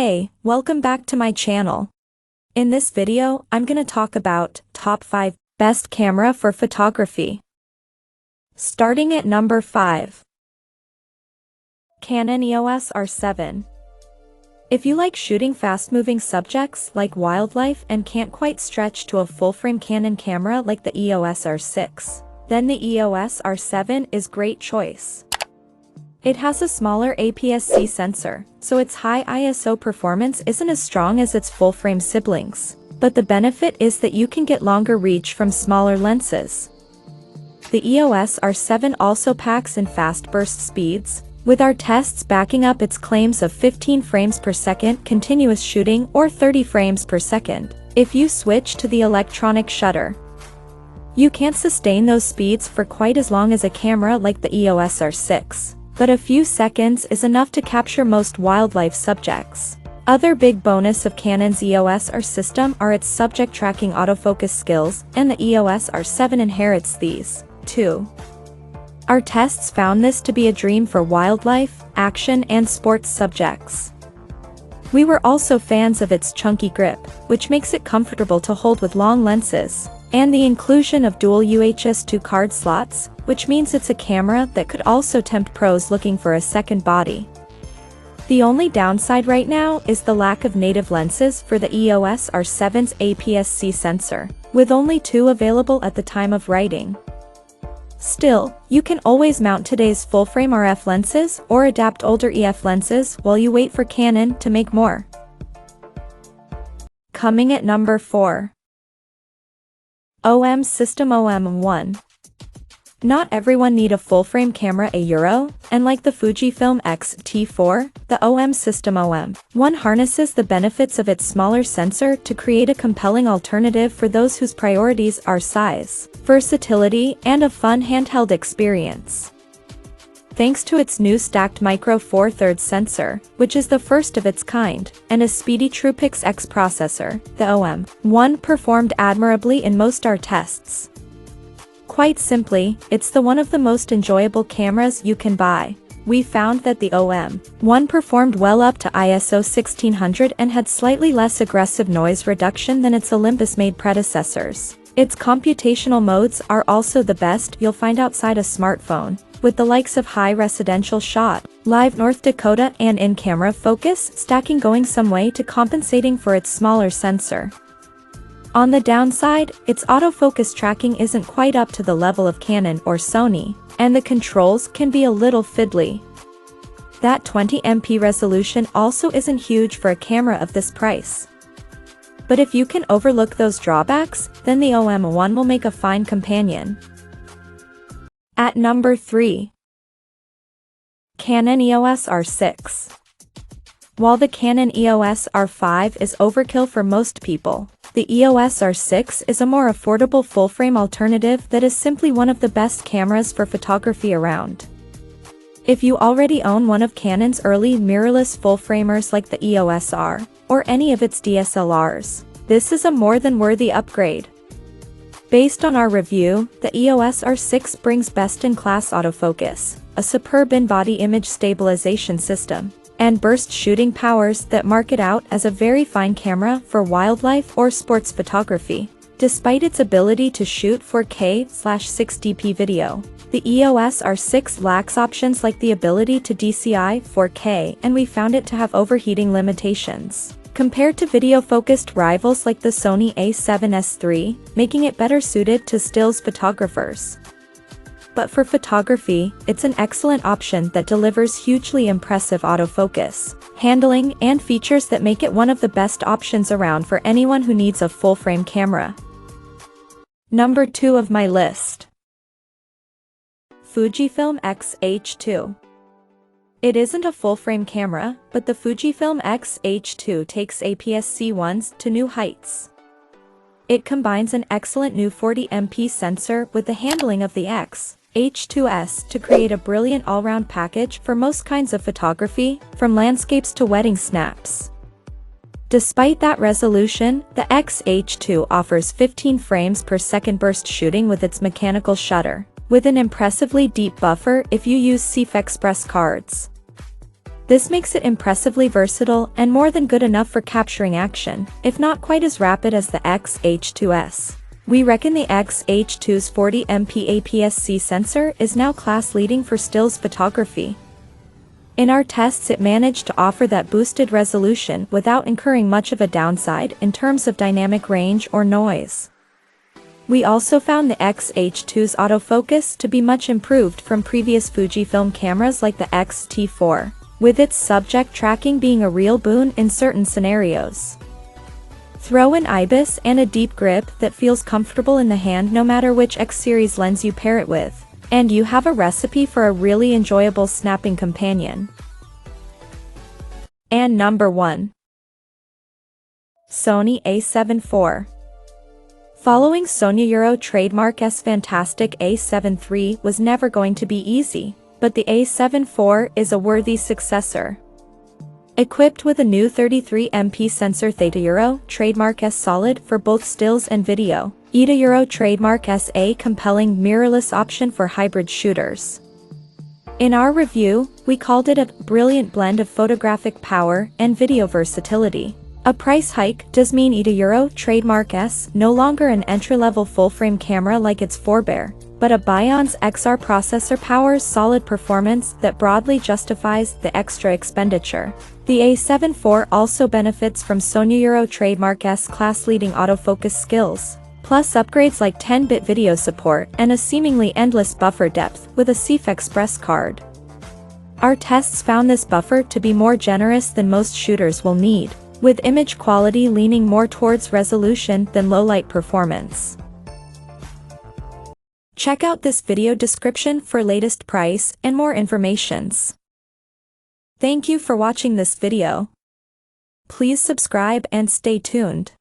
Hey, welcome back to my channel. In this video, I'm gonna talk about top 5 best camera for photography. Starting at number 5. Canon EOS R7. If you like shooting fast-moving subjects like wildlife and can't quite stretch to a full-frame Canon camera like the EOS R6, then the EOS R7 is great choice. It has a smaller APS-C sensor, so its high ISO performance isn't as strong as its full-frame siblings, but the benefit is that you can get longer reach from smaller lenses. The EOS R7 also packs in fast burst speeds, with our tests backing up its claims of 15 frames per second continuous shooting or 30 frames per second if you switch to the electronic shutter. You can't sustain those speeds for quite as long as a camera like the EOS R6. But a few seconds is enough to capture most wildlife subjects. Other big bonus of Canon's EOS R system are its subject tracking autofocus skills, and the EOS R7 inherits these, too. Our tests found this to be a dream for wildlife, action and sports subjects. We were also fans of its chunky grip, which makes it comfortable to hold with long lenses, and the inclusion of dual UHS-2 card slots, which means it's a camera that could also tempt pros looking for a second body. The only downside right now is the lack of native lenses for the EOS R7's APS-C sensor, with only 2 available at the time of writing. Still, you can always mount today's full-frame RF lenses or adapt older EF lenses while you wait for Canon to make more. Coming at number 4. OM System OM1. Not everyone need a full-frame camera and like the Fujifilm XH2, the OM System OM1 harnesses the benefits of its smaller sensor to create a compelling alternative for those whose priorities are size, versatility, and a fun handheld experience. Thanks to its new stacked micro Four Thirds sensor, which is the first of its kind, and a speedy TruePix X processor, the OM1 performed admirably in most our tests. Quite simply, it's one of the most enjoyable cameras you can buy. We found that the OM1 performed well up to ISO 1600 and had slightly less aggressive noise reduction than its Olympus-made predecessors. Its computational modes are also the best you'll find outside a smartphone, with the likes of high residential shot, live North Dakota and in-camera focus stacking going some way to compensating for its smaller sensor. On the downside, its autofocus tracking isn't quite up to the level of Canon or Sony, and the controls can be a little fiddly. That 20MP resolution also isn't huge for a camera of this price. But if you can overlook those drawbacks, then the OM1 will make a fine companion. At number 3. Canon EOS R6. While the Canon EOS R5 is overkill for most people, the EOS R6 is a more affordable full-frame alternative that is simply one of the best cameras for photography around. If you already own one of Canon's early mirrorless full-framers like the EOS R, or any of its DSLRs, this is a more than worthy upgrade. Based on our review, the EOS R6 brings best-in-class autofocus, a superb in-body image stabilization system, and burst shooting powers that mark it out as a very fine camera for wildlife or sports photography. Despite its ability to shoot 4K/6DP video, the EOS R6 lacks options like the ability to DCI 4K, and we found it to have overheating limitations compared to video-focused rivals like the Sony A7 III, making it better suited to stills photographers. But for photography, it's an excellent option that delivers hugely impressive autofocus, handling, and features that make it one of the best options around for anyone who needs a full-frame camera. Number 2 of my list. Fujifilm XH2. It isn't a full-frame camera, but the Fujifilm XH2 takes APS-C ones to new heights. It combines an excellent new 40MP sensor with the handling of the XH2S to create a brilliant all-round package for most kinds of photography, from landscapes to wedding snaps. Despite that resolution, the XH2 offers 15 frames per second burst shooting with its mechanical shutter, with an impressively deep buffer if you use CF Express cards. This makes it impressively versatile and more than good enough for capturing action, if not quite as rapid as the XH2's. We reckon the XH2's 40MP APS-C sensor is now class-leading for stills photography. In our tests, it managed to offer that boosted resolution without incurring much of a downside in terms of dynamic range or noise. We also found the XH2's autofocus to be much improved from previous Fujifilm cameras like the X-T4, with its subject tracking being a real boon in certain scenarios. Throw in IBIS and a deep grip that feels comfortable in the hand no matter which X-series lens you pair it with, and you have a recipe for a really enjoyable snapping companion. And number 1. Sony A7 IV. Following Sony Euro trademark's fantastic A7 III was never going to be easy, but the A7 IV is a worthy successor. Equipped with a new 33MP sensor Theta Euro trademark S solid for both stills and video, ETA Euro trademark S a compelling mirrorless option for hybrid shooters. In our review, we called it a brilliant blend of photographic power and video versatility. A price hike does mean ETA Euro trademark S no longer an entry-level full-frame camera like its forebear, but a Bion's XR processor powers solid performance that broadly justifies the extra expenditure. The A7 IV also benefits from Sony Euro trademark S class-leading autofocus skills, plus upgrades like 10-bit video support and a seemingly endless buffer depth with a CF Express card. Our tests found this buffer to be more generous than most shooters will need, with image quality leaning more towards resolution than low-light performance. Check out this video description for latest price and more informations. Thank you for watching this video. Please subscribe and stay tuned.